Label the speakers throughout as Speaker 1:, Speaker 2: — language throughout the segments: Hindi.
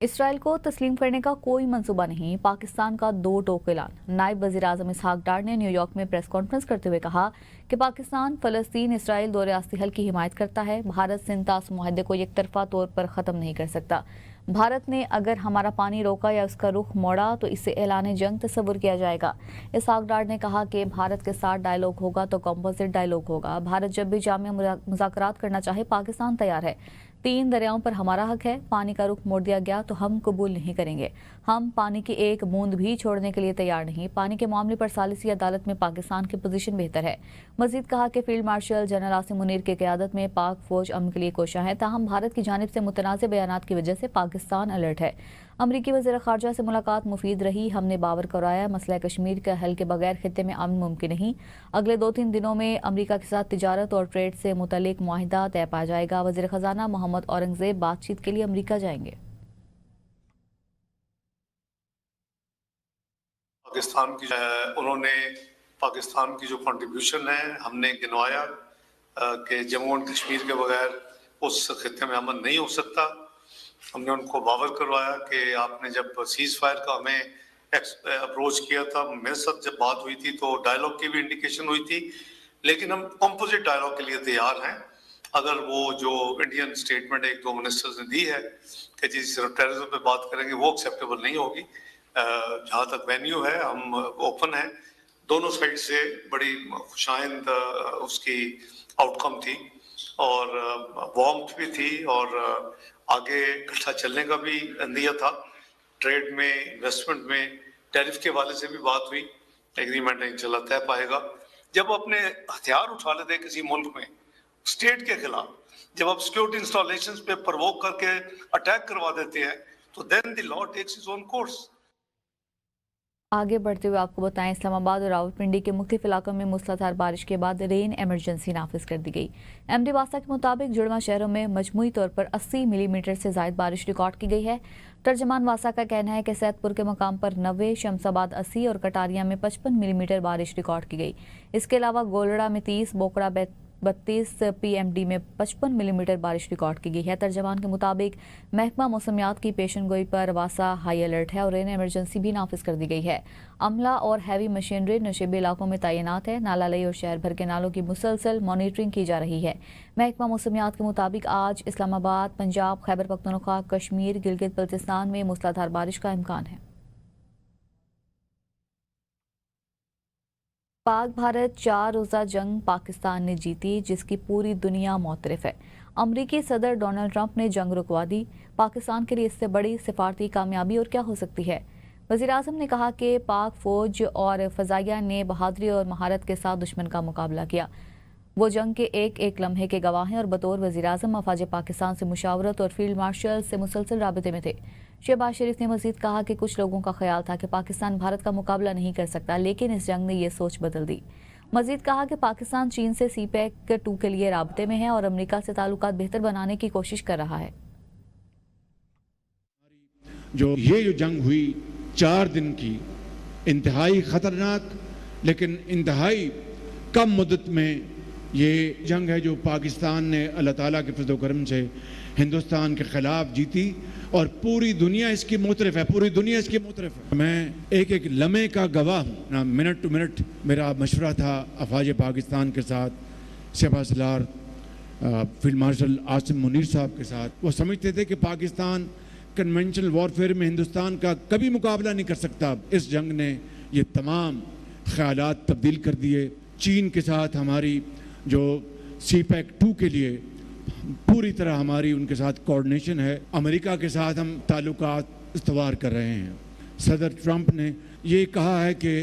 Speaker 1: इसराइल को तस्लीम करने का कोई मंसूबा नहीं, पाकिस्तान का दो टोक ऐलान। नायब वज़ीर-ए-आज़म इसहाक डार ने न्यूयॉर्क में प्रेस कॉन्फ्रेंस करते हुए कहा कि पाकिस्तान फ़लस्तीन इसराइल दो रियासती हल की हिमायत करता है। भारत सिंतास मुआहदे को एकतरफा तौर पर ख़त्म नहीं कर सकता। भारत ने अगर हमारा पानी रोका या उसका रुख मोड़ा तो इसे ऐलान जंग तस्वुर किया जाएगा। इसहाक डार ने कहा कि भारत के साथ डायलॉग होगा तो कंपोजिट डायलॉग होगा। भारत जब भी जामिया मुज़ाकरात करना चाहे पाकिस्तान तैयार है। 3 दरियाओं पर हमारा हक है। पानी का रुख मोड़ दिया गया तो हम कबूल नहीं करेंगे। हम पानी की एक बूंद भी छोड़ने के लिए तैयार नहीं। पानी के मामले पर सालिसी अदालत में पाकिस्तान की पोजीशन बेहतर है। मजीद कहा कि field marshal general Asim Munir की क़यादत में पाक फौज अमन के लिए कोशा है, ताहम भारत की जानिब से मुतनाज़ बयानात की वजह से पाकिस्तान अलर्ट है। अमरीकी वज़ीर ख़ारजा से मुलाकात मुफीद रही। हमने बावर कराया मसला कश्मीर के हल के बगैर खित्ते में अमन मुमकिन नहीं। अगले 2-3 दिनों में अमरीका के साथ तिजारत और ट्रेड से मुतल्लिक मुआहिदा तय पाया जाएगा। वज़ीर ख़जाना मोहम्मद औरंगज़ेब बातचीत के लिए अमरीका जाएंगे।
Speaker 2: पाकिस्तान की उन्होंने पाकिस्तान की जो कंट्रीब्यूशन है हमने गिनवाया कि जम्मू एंड कश्मीर के बगैर उस खित्ते में अमन नहीं हो सकता। हमने उनको बावर करवाया कि आपने जब सीज फायर का हमें अप्रोच किया था, मेरे साथ जब बात हुई थी तो डायलॉग की भी इंडिकेशन हुई थी, लेकिन हम कंपोजिट डायलॉग के लिए तैयार हैं। अगर वो जो इंडियन स्टेटमेंट एक दो मिनिस्टर्स ने दी है कि जी सिर्फ टेररिज्म पे बात करेंगे, वो एक्सेप्टेबल नहीं होगी। जहाँ तक वेन्यू है हम ओपन हैं। दोनों साइड से बड़ी खुशाइंद उसकी आउटकम थी और वार्मथ भी थी और आगे इकट्ठा चलने का भी अंदिया था। ट्रेड में, इन्वेस्टमेंट में, टैरिफ के वाले से भी बात हुई। एग्रीमेंट नहीं चला तय पाएगा। जब अपने हथियार उठा लेते हैं किसी मुल्क में स्टेट के खिलाफ, जब आप सिक्योरिटी इंस्टॉलेशंस पे प्रवोक करके अटैक करवा देते हैं तो then the law takes its own course.
Speaker 1: आगे बढ़ते हुए आपको बताएं, इस्लामाबाद और रावलपिंडी के मुख्तलिफ इलाकों में मूसलाधार बारिश के बाद रेन एमरजेंसी नाफिज कर दी गई। एमडी वासा के मुताबिक जुड़वा शहरों में मजमूई तौर पर 80 मिलीमीटर से ज्यादा बारिश रिकॉर्ड की गई है। तर्जमान वासा का कहना है कि सैदपुर के मकाम पर 90, शमसाबाद 80 और कटारिया में 55 मिलीमीटर बारिश रिकॉर्ड की गई। इसके अलावा गोलड़ा में 30, बोकड़ा 32, PMD में 55 मिलीमीटर बारिश रिकॉर्ड की गई है। तर्जमान के मुताबिक महकमा मौसमियात की पेशनगोई पर वासा हाई अलर्ट है और रेन एमरजेंसी भी नाफिज कर दी गई है। अमला और हैवी मशीनरी नशेबी इलाकों में तैनात है। नाला लई और शहर भर के नालों की मुसलसल मॉनिटरिंग की जा रही है। महकमा मौसमियात के मुताबिक आज इस्लामाबाद, पंजाब, खैबर पख्तूनख्वा, कश्मीर, गिलगित बल्तिस्तान में मूसलाधार बारिश का इम्कान है। पाक भारत 4 रोज़ा जंग पाकिस्तान ने जीती, जिसकी पूरी दुनिया मोतरफ है। अमरीकी सदर डोनाल्ड ट्रंप ने जंग रुकवा दी। पाकिस्तान के लिए इससे बड़ी सिफारती कामयाबी और क्या हो सकती है। वज़ीर-ए-आज़म ने कहा कि पाक फौज और फ़ज़ाइया ने बहादुरी और महारत के साथ दुश्मन का मुकाबला किया। वो जंग के एक एक लम्हे के गवाह हैं और बतौर वज़ीर-ए-आज़म अफ़वाज पाकिस्तान से मुशावरत और फील्ड मार्शल से मुसलसल राबते में थे। शहबाज शरीफ ने मज़ीद कहा कि कुछ लोगों का ख्याल था कि पाकिस्तान भारत का मुकाबला नहीं कर सकता, लेकिन इस जंग ने ये सोच बदल दी। मज़ीद कहा कि पाकिस्तान चीन से CPEC 2 के लिए राबते में है और अमरीका से ताल्लुकात बेहतर बनाने की कोशिश कर रहा है।
Speaker 3: जो जंग हुई 4 दिन की, इंतहाई खतरनाक लेकिन इंतहाई कम मुद्दत में ये जंग है जो पाकिस्तान ने अल्लाह ताला के फज़ल व करम से हिंदुस्तान के खिलाफ जीती और पूरी दुनिया इसकी मोतरफ है। पूरी दुनिया इसकी मोतरफ है। मैं एक एक लम्हे का गवाह हूँ ना। मिनट टू मिनट मेरा मशवरा था अफवाज पाकिस्तान के साथ, सेवा सलार फील्ड मार्शल आसिम मुनीर साहब के साथ। वो समझते थे कि पाकिस्तान कन्वेंशनल वॉरफेयर में हिंदुस्तान का कभी मुकाबला नहीं कर सकता। इस जंग ने ये तमाम ख्यालात तब्दील कर दिए। चीन के साथ हमारी जो CPEC 2 के लिए पूरी तरह हमारी उनके साथ कोऑर्डिनेशन है। अमेरिका के साथ हम ताल्लुकात इस्तवार कर रहे हैं। सदर ट्रंप ने ये कहा है कि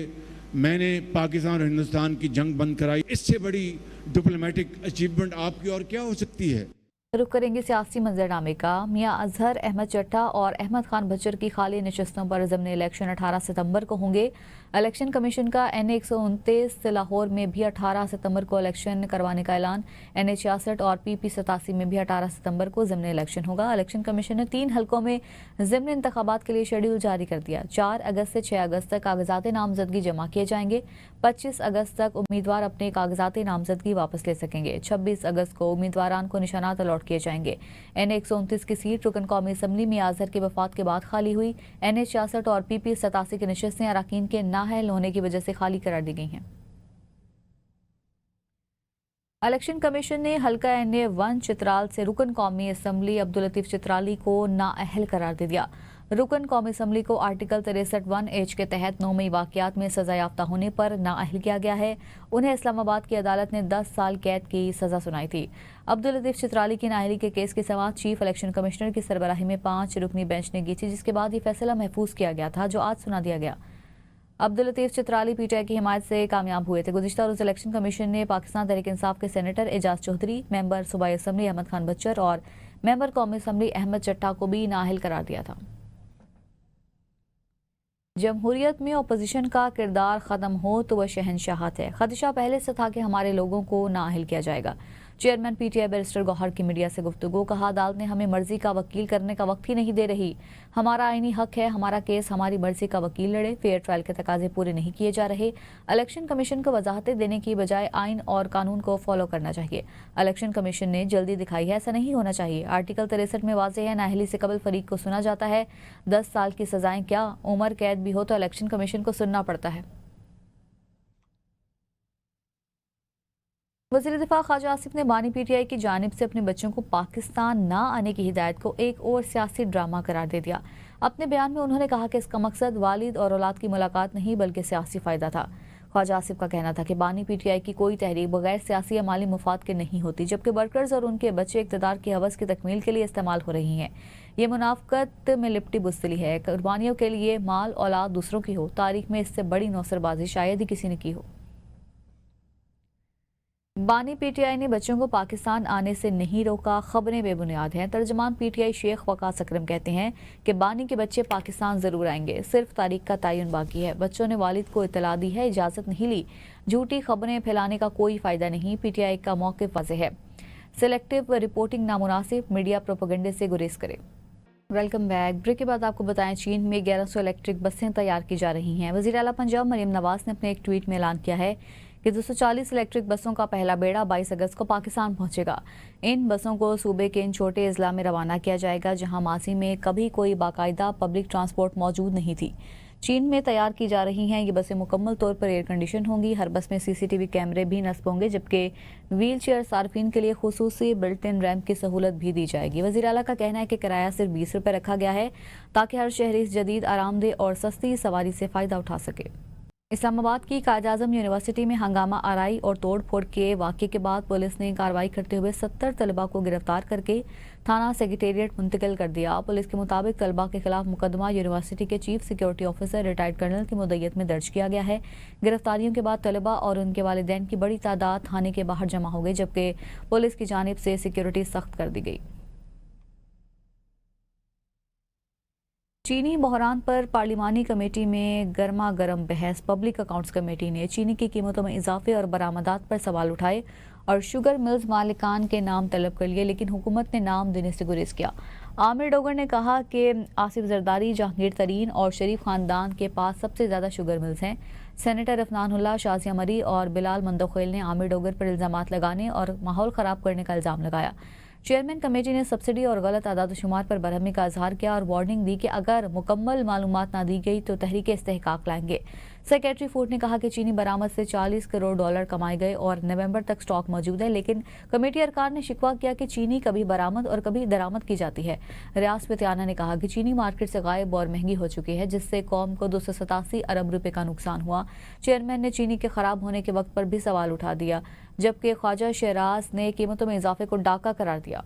Speaker 3: मैंने पाकिस्तान और हिंदुस्तान की जंग बंद कराई। इससे बड़ी डिप्लोमेटिक अचीवमेंट आपकी और क्या हो सकती है।
Speaker 1: रुख करेंगे सियासी मंजरनामे का। मियां अजहर, अहमद चट्टा और अहमद खान बच्चर की खाली नशस्तों पर ज़िमनी इलेक्शन 18 सितंबर को होंगे। इलेक्शन कमीशन का NA 129 लाहौर में भी 18 सितंबर को इलेक्शन करवाने का ऐलान। NA 66 और PP 87 में भी 18 सितंबर को ज़िमनी इलेक्शन होगा। इलेक्शन कमीशन ने 3 हलकों में ज़िमनी इंतखाबात के लिए शेड्यूल जारी कर दिया। 4 अगस्त से 6 अगस्त तक कागजात नामजदगी जमा किए जाएंगे। 25 अगस्त तक उम्मीदवार अपने कागजाती नामजदगी वापस ले सकेंगे। 26 अगस्त को उम्मीदवारान को निशानात अलॉट किए जाएंगे। NA-129 की सीट रुकन कौमी असम्बली में अजहर की वफात के बाद खाली हुई। NA-66 और PP-87 की नशस्तें अरकान के नाअहल होने की वजह से खाली करार दी गई हैं। इलेक्शन कमीशन ने हल्का NA-1 चित्राल से रुकन कौमी असम्बली अब्दुल लतीफ चित्राली को नाअहल करार दे दिया। रुकन कौमी असम्बली को आर्टिकल 63(1)H के तहत 9 मई वाकयात में सजा याफ्ता होने पर नाअहल किया गया है। उन्हें इस्लामाबाद की अदालत ने 10 साल कैद की सजा सुनाई थी। अब्दुल लतीफ चित्राली की नाअहली के केस की समाअत चीफ इलेक्शन कमिश्नर की सरबराही में 5 रुकनी बेंच ने की थी, जिसके बाद ये फैसला महफूज किया गया था, जो आज सुना दिया गया। अब्दुल लतीफ चित्राली PTI की हिमायत से कामयाब हुए थे। गुज़िश्ता रोज इलेक्शन कमीशन ने पाकिस्तान तहरीक इंसाफ के सेनेटर एजाज चौधरी, मेंबर सूबाई असम्बली अहमद खान बच्चर और मेंबर कौमी असम्बली अहमद चट्टा को भी नाअहल करार दिया था। जमहूरियत में अपोजिशन का किरदार ख़त्म हो तो वह शहनशाहत है। खदशा पहले से था कि हमारे लोगों को नाअहल किया जाएगा। चेयरमैन PTI बैरिस्टर गौहर की मीडिया से गुफ्तगू। कहा, अदालत ने हमें मर्जी का वकील करने का वक्त ही नहीं दे रही। हमारा आईनी हक है, हमारा केस हमारी मर्जी का वकील लड़े। फेयर ट्रायल के तकाजे पूरे नहीं किए जा रहे। इलेक्शन कमीशन को वजाहतें देने की बजाय आइन और कानून को फॉलो करना चाहिए। इलेक्शन कमीशन ने जल्दी दिखाई है, ऐसा नहीं होना चाहिए। आर्टिकल 63 में वाज़ेह है, नाअहली से कबल फरीक को सुना जाता है। 10 साल की सजाएं क्या, उम्र कैद भी हो तो इलेक्शन कमीशन को सुनना पड़ता है। वज़ीर दिफा ख्वाजा आसिफ ने बानी PTI की जानिब से अपने बच्चों को पाकिस्तान ना आने की हिदायत को एक और सियासी ड्रामा करार दे दिया। अपने बयान में उन्होंने कहा कि इसका मकसद वालिद और औलाद की मुलाकात नहीं बल्कि सियासी फ़ायदा था। ख्वाजा आसिफ का कहना था कि बानी PTI की कोई तहरीक बगैर सियासी या माली मुफाद के नहीं होती, जबकि वर्कर्स और उनके बच्चे इक़्तिदार की हवस की तकमील के लिए इस्तेमाल हो रही हैं। ये मुनाफकत में लिपटी बुज़दिली है। कुर्बानियों के लिए माल औलाद दूसरों की हो, तारीख में इससे बड़ी नौसरबाजी शायद ही किसी ने की हो। बानी PTI ने बच्चों को पाकिस्तान आने से नहीं रोका, खबरें बेबुनियाद हैं। तर्जमान PTI शेख वकास अकरम कहते हैं कि बानी के बच्चे पाकिस्तान जरूर आएंगे, सिर्फ तारीख का तयन बाकी है। बच्चों ने वालिद को इतला दी है, इजाजत नहीं ली। झूठी खबरें फैलाने का कोई फायदा नहीं। PTI का मौक़िफ़ वाज़ेह है। सिलेक्टिव रिपोर्टिंग नामुनासिब, मीडिया प्रोपेगेंडे से गुरेज करें। Welcome back. ब्रेक के बाद आपको बताएं, चीन में 1100 इलेक्ट्रिक बसें तैयार की जा रही हैं। वज़ीर आला पंजाब मरियम नवाज ने अपने एक ट्वीट में ऐलान किया है कि 240 इलेक्ट्रिक बसों का पहला बेड़ा 22 अगस्त को पाकिस्तान पहुंचेगा। इन बसों को सूबे के इन छोटे अजला में रवाना किया जाएगा, जहां माजी में कभी कोई बाकायदा पब्लिक ट्रांसपोर्ट मौजूद नहीं थी। चीन में तैयार की जा रही हैं ये बसें मुकम्मल तौर पर एयर कंडीशन होंगी। हर बस में CCTV कैमरे भी नस्ब होंगे, जबकि व्हील चेयर सार्फिन के लिए खुसूसी बिल्ट इन रैम्प की सहूलत भी दी जाएगी। वज़ीर आला का कहना है कि किराया सिर्फ 20 रुपये रखा गया है, ताकि हर शहरी इस जदीद, आरामदेह और सस्ती सवारी से फ़ायदा उठा सके। इस्लामाबाद की कायद-ए-आज़म यूनिवर्सिटी में हंगामा आराई और तोड़ फोड़ के वाक़े के बाद पुलिस ने कार्रवाई करते हुए 70 तलबा को गिरफ्तार करके थाना सेक्रेटेरिएट मुंतकिल कर दिया। पुलिस के मुताबिक तलबा के खिलाफ मुकदमा यूनिवर्सिटी के chief security officer retired colonel की मुद्दत में दर्ज किया गया है। गिरफ्तारियों के बाद तलबा और उनके वालिदैन की बड़ी तादाद थाने के बाहर जमा हो गई, जबकि पुलिस की जानिब से सिक्योरिटी सख्त कर दी गई। चीनी बहरान पर पार्लिमानी कमेटी में गर्मा गर्म बहस। पब्लिक अकाउंट्स कमेटी ने चीनी की कीमतों में इजाफे और बरामदात पर सवाल उठाए और शुगर मिल्स मालिकान के नाम तलब कर लिए, लेकिन हुकूमत ने नाम देने से गुरेज किया। आमिर डोगर ने कहा कि आसिफ जरदारी, जहांगीर तरीन और शरीफ खानदान के पास सबसे ज़्यादा शुगर मिल्स हैं। सेनेटर अफनानुल्लाह, शाजिया मरी और बिलाल मंदोखेल ने आमिर डोगर पर इल्ज़ामात लगाने और माहौल ख़राब करने का इल्ज़ाम लगाया। चेयरमैन कमेटी ने सब्सिडी और गलत आदाद शुमार पर बरहमी का इजहार किया और वार्निंग दी कि अगर मुकम्मल मालूमात ना दी गई तो तहरीक इस्तेहकाक लाएंगे। सेक्रेटरी फूड ने कहा कि चीनी बरामद से $40 करोड़ कमाए गए और नवंबर तक स्टॉक मौजूद है, लेकिन कमेटी अरकान ने शिकवा किया कि चीनी कभी बरामद और कभी दरामद की जाती है। रियाज पतियाना ने कहा कि चीनी मार्केट से गायब और महंगी हो चुकी है, जिससे कौम को 287 अरब रुपए का नुकसान हुआ। चेयरमैन ने चीनी के खराब होने के वक्त पर भी सवाल उठा दिया, जबकि ख्वाजा शहराज ने कीमतों में इजाफे को डाका करार दिया।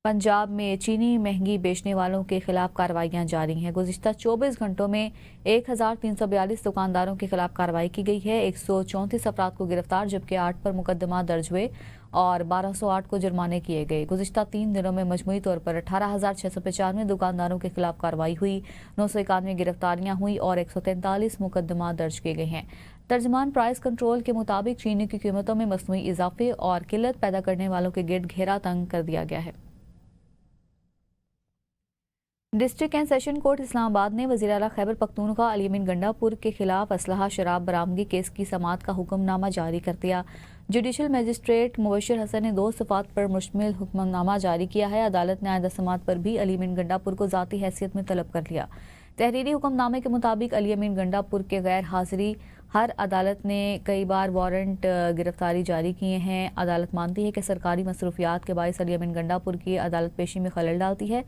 Speaker 1: पंजाब में चीनी महंगी बेचने वालों के खिलाफ कार्रवाइयां जारी हैं। गुज़िश्ता 24 घंटों में 1342 दुकानदारों के खिलाफ कार्रवाई की गई है। 134 अफराद को गिरफ्तार, जबकि 8 पर मुकदमा दर्ज हुए और 1208 को जुर्माने किए गए। गुज़िश्ता 3 दिनों में मजमूई तौर पर 18,695 दुकानदारों के खिलाफ कार्रवाई हुई, 991 गिरफ्तारियां हुई और 143 मुकदमा दर्ज किए गए हैं। तर्जमान प्राइस कंट्रोल के मुताबिक चीनी की कीमतों में मसनूई इजाफे और किल्लत पैदा करने वालों के गिर्द घेरा तंग कर दिया गया है। District and session court Islamabad ने वज़ीर आला खैबर पख्तूनख्वा अली अमीन गंडापुर के खिलाफ असलहा शराब बरामदगी केस की समाअत का हुक्मनामा जारी कर दिया। जुडिशल मजिस्ट्रेट मुबशर हसन ने 2 सफ़ात पर मुश्तमिल हुक्मनामा जारी किया है। अदालत ने आइंदा समाअत पर भी अली अमीन गंडापुर को ज़ाती हैसियत में तलब कर लिया। तहरीरी हुक्मनामे के मुताबिक अली अमीन गंडापुर के गैर हाजिरी हर अदालत ने कई बार वारंट गिरफ्तारी जारी किए हैं। अदालत मानती है कि सरकारी मसरूफियात के बायस अली अमीन गंडापुर की अदालत पेशी में खलल डालती है।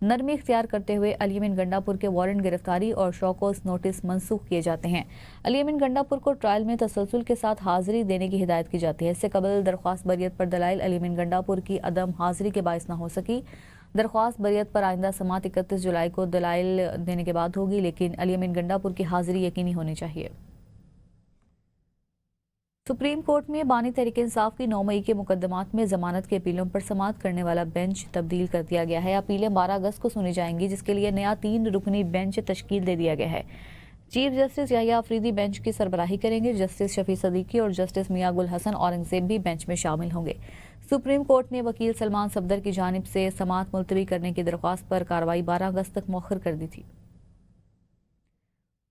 Speaker 1: नरमी इख्तियार करते हुए अली अमीन गंडापुर के वारंट गिरफ्तारी और शौकोस नोटिस मनसूख किए जाते हैं। अली अमीन गंडापुर को ट्रायल में तसलसल के साथ हाजिरी देने की हिदायत की जाती है। इससे कबल दरख्वास्त बरियत पर दलाइल अली अमीन गंडापुर की अदम हाजिरी के बायस न हो सकी। दरख्वास्त बरियत पर आइंदा समाअत 31 जुलाई को दलाइल देने के बाद होगी, लेकिन अली अमीन गंडापुर की हाजिरी यकीनी होनी चाहिए। सुप्रीम कोर्ट में बानी तहरीक इंसाफ की 9 मई के मुकदमात में जमानत की अपीलों पर समाअत करने वाला बेंच तब्दील कर दिया गया है। अपीलें 12 अगस्त को सुनी जाएंगी, जिसके लिए नया 3 रुकनी बेंच तश्कील दे दिया गया है। Chief justice Yahya Afridi bench की सरबराही करेंगे। जस्टिस शफी सदीकी और जस्टिस मियां गुल हसन औरंगजेब भी बेंच में शामिल होंगे। सुप्रीम कोर्ट ने वकील सलमान सफदर की जानिब से समाअत मुलतवी करने की दरख्वास्त पर कार्रवाई 12 अगस्त तक मौखर कर दी थी।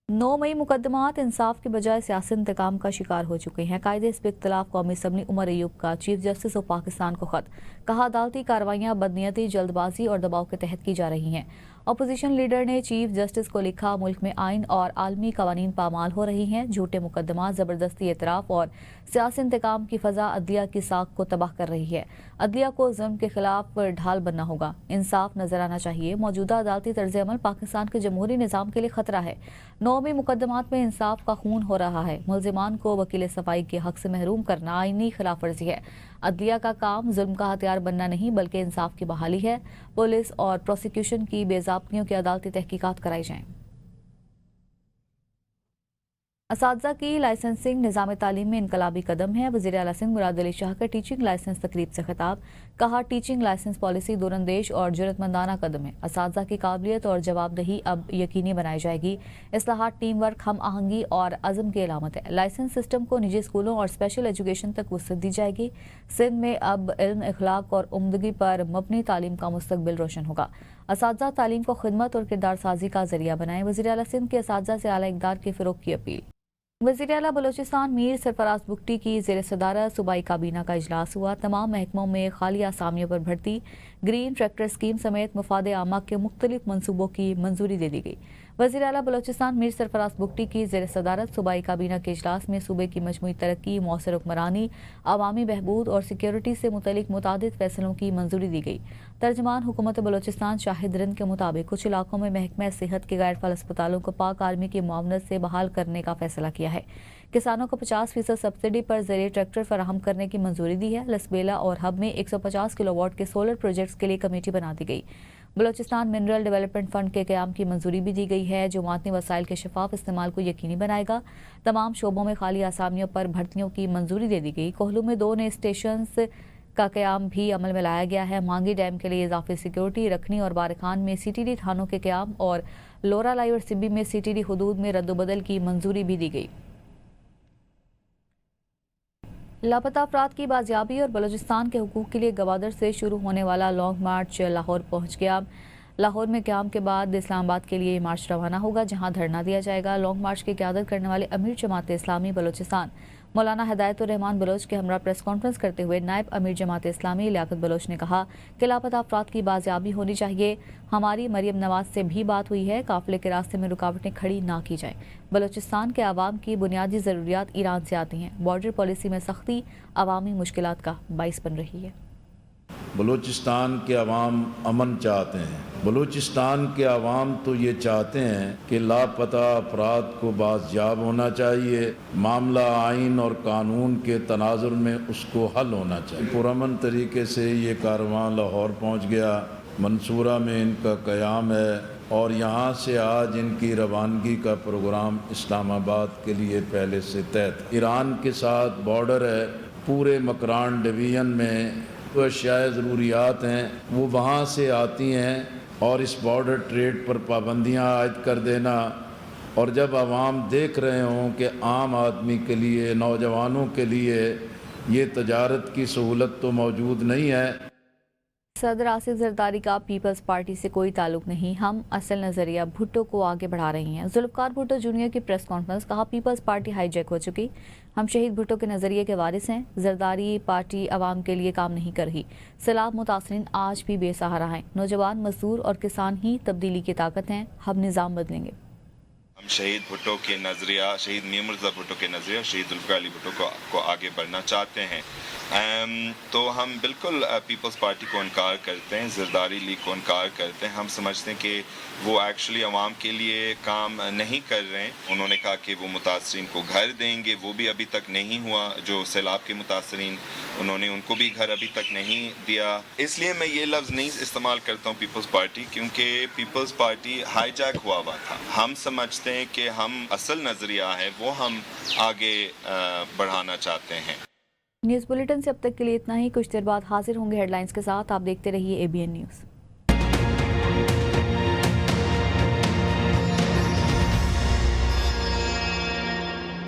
Speaker 1: 9 मई मुकदमात इंसाफ के बजाय सियासी इंतकाम का शिकार हो चुके हैं। कायदे इस पर इख्तलाफ कौमी असम्बली उमर अयूब का चीफ जस्टिस ऑफ पाकिस्तान को खत। कहा, अदालती कार्रवाइयां बदनीयती, जल्दबाजी और दबाव के तहत की जा रही हैं। अपोजिशन लीडर ने चीफ जस्टिस को लिखा, मुल्क में आइन और आलमी कवानीन पामाल हो रही हैं। झूठे मुकदमा, जबरदस्ती एतराफ़ और सियासी इंतकाम की फ़ज़ा अदलिया की साख को तबाह कर रही है। अदलिया को जुल्म के खिलाफ ढाल बनना होगा। इंसाफ नजर आना चाहिए। मौजूदा अदालती तर्ज अमल पाकिस्तान के जमहूरी निज़ाम के लिए खतरा है। 9 मई मुकदमात में इंसाफ का खून हो रहा है। मुल्जिमान को वकील सफाई के हक से महरूम करना आईनी खिलाफ वर्जी है। अदलिया का काम जुल्म का हथियार बनना नहीं, बल्कि इंसाफ की बहाली है। पुलिस और प्रोसिक्यूशन की बेज़ाब्तियों की अदालती तहकीकात कराई जाएं। असातिज़ा की लाइसेंसिंग निज़ाम तालीम में इनकलाबी कदम है। वज़ीर आला सिंध मुराद अली शाह का टीचिंग लाइसेंस तकरीब से खिताब। कहा, टीचिंग लाइसेंस पॉलिसी दूरंदेश और जुर्रतमंदाना कदम है। असातिज़ा की काबिलियत और जवाबदेही अब यकीनी बनाई जाएगी। इस्लाहात टीम वर्क, हम आहंगी और अज़म की अलामत है। लाइसेंस सिस्टम को निजी स्कूलों और स्पेशल एजुकेशन तक वसअत दी जाएगी। सिंध में अब इल्म, इखलाक और उम्दगी पर मबनी तालीम का मुस्तकबिल रोशन होगा। असातिज़ा तालीम को खिदमत और किरदार साजी का जरिया बनाएं। वज़ीर आला सिंध के असातिज़ा से आला इक़दार के फ़रोग़ की अपील। वज़ीर आला बलोचिस्तान मीर सरफराज बुगटी की ज़ेर सदारत सूबाई काबीना का इजलास हुआ। तमाम महकमों में खाली आसामियों पर भर्ती, ग्रीन ट्रैक्टर स्कीम समेत मुफादे आमा के मुख्तलिफ मनसूबों की मंजूरी दे दी गई। वज़ीर आला बलोचिस्तान मीर सरफराज बुगटी की ज़ेर सदारत सूबाई काबीना के इजलास में सूबे की मजमूई तरक्की, मौसर हुक्मरानी, अवामी बहबूद और सिक्योरिटी से मुतल्लिक मुतादिद फैसलों की मंजूरी दी गई। तर्जमान हुकूमत बलोचिस्तान शाहिद रिंद के मुताबिक कुछ इलाकों में महकमा सेहत के गैर फाल अस्पतालों को पाक आर्मी की मुआवनत से बहाल करने का फैसला किया है। किसानों को 50% सब्सिडी पर ज़रिए ट्रैक्टर फराहम करने की मंजूरी दी है। लसबेला और हब में 150 किलोवाट के सोलर प्रोजेक्ट्स के लिए कमेटी बना दी गई। बलोचिस्तान मिनरल डेवलपमेंट फंड के क़याम की मंजूरी भी दी गई है, जो मातनी वसाइल के शफाफ इस्तेमाल को यकीनी बनाएगा। तमाम शोबों में खाली आसामियों पर भर्तियों की मंजूरी दे दी गई। कोहलू में 2 नए स्टेशन का क़याम भी अमल में लाया गया है। मांगी डैम के लिए इजाफी सिक्योरिटी रखनी और बारखान में CTD थानों के क़याम और लोरा लाई और सिब्बी में CTD हुदूद में रद्दबदल की मंजूरी भी दी गई। लापता अफराद की बाजियाबी और बलूचिस्तान के हुकूक के लिए गवादर से शुरू होने वाला लॉन्ग मार्च लाहौर पहुंच गया। लाहौर में क़याम के बाद इस्लामाबाद के लिए मार्च रवाना होगा, जहां धरना दिया जाएगा। लॉन्ग मार्च की क़यादत करने वाले अमीर जमात इस्लामी बलूचिस्तान मौलाना हिदायतुर रहमान बलोच के हमरा प्रेस कॉन्फ्रेंस करते हुए नायब अमीर जमात इस्लामी लियाकत बलोच ने कहा कि लापता अफराद की बाजियाबी होनी चाहिए। हमारी मरियम नवाज से भी बात हुई है, काफिले के रास्ते में रुकावटें खड़ी ना की जाए। बलूचिस्तान के आवाम की बुनियादी ज़रूरियात ईरान से आती हैं। बॉर्डर पॉलिसी में सख्ती अवामी मुश्किलात का बाइस बन रही है।
Speaker 4: बलूचिस्तान के अवाम अमन चाहते हैं। बलूचिस्तान के अवाम तो ये चाहते हैं कि लापता अफराद को बाजियाब होना चाहिए। मामला आइन और कानून के तनाजुर में उसको हल होना चाहिए। पुरअमन तरीके से ये कारवां लाहौर पहुँच गया। मंसूरा में इनका क़याम है और यहाँ से आज इनकी रवानगी का प्रोग्राम इस्लामाबाद के लिए पहले से तय था। ईरान के साथ बॉर्डर है। पूरे मकरान डिवीज़न में तो अशियाए ज़रूरियात हैं वो वहाँ से आती हैं और इस बॉर्डर ट्रेड पर पाबंदियाँ आयद कर देना, और जब आवाम देख रहे हों कि आम आदमी के लिए, नौजवानों के लिए ये तजारत की सहूलत तो मौजूद नहीं है।
Speaker 1: सदर आसिफ जरदारी का पीपल्स पार्टी से कोई ताल्लुक नहीं, हम असल नजरिया भुट्टो को आगे बढ़ा रही हैं। जुल्फकार भुट्टो जूनियर की प्रेस कॉन्फ्रेंस, कहा पीपल्स पार्टी हाईजैक हो चुकी, हम शहीद भुट्टो के नजरिए के वारिस हैं। जरदारी पार्टी आवाम के लिए काम नहीं कर रही, सैलाब मुतासरीन आज भी बेसहारा हैं। नौजवान, मजदूर और किसान ही तब्दीली की ताकत हैं, हम निज़ाम बदलेंगे।
Speaker 5: हम शहीद भुट्टो के नज़रिया, शहीद मीर मुर्तज़ा भुट्टो के नज़रिया, शहीद जुल्फ़िकार अली भुट्टो को आगे बढ़ना चाहते हैं। तो हम बिल्कुल पीपल्स पार्टी को इनकार करते हैं, जरदारी लीग को इनकार करते हैं। हम समझते हैं कि वो एक्चुअली आवाम के लिए काम नहीं कर रहे हैं। उन्होंने कहा कि वो मुतासरीन को घर देंगे, वो भी अभी तक नहीं हुआ। जो सैलाब के मुतासरीन, उन्होंने उनको भी घर अभी तक नहीं दिया। इसलिए मैं ये लफ्ज़ नहीं इस्तेमाल करता हूँ पीपल्स पार्टी, क्योंकि पीपल्स पार्टी हाईजैक हुआ था। हम समझते हैं कि हम असल नज़रिया है वो हम आगे बढ़ाना चाहते हैं।
Speaker 1: न्यूज़ बुलेटिन से अब तक के लिए इतना ही। कुछ देर बाद हाजिर होंगे हेडलाइंस के साथ। आप देखते रहिए ABN न्यूज़।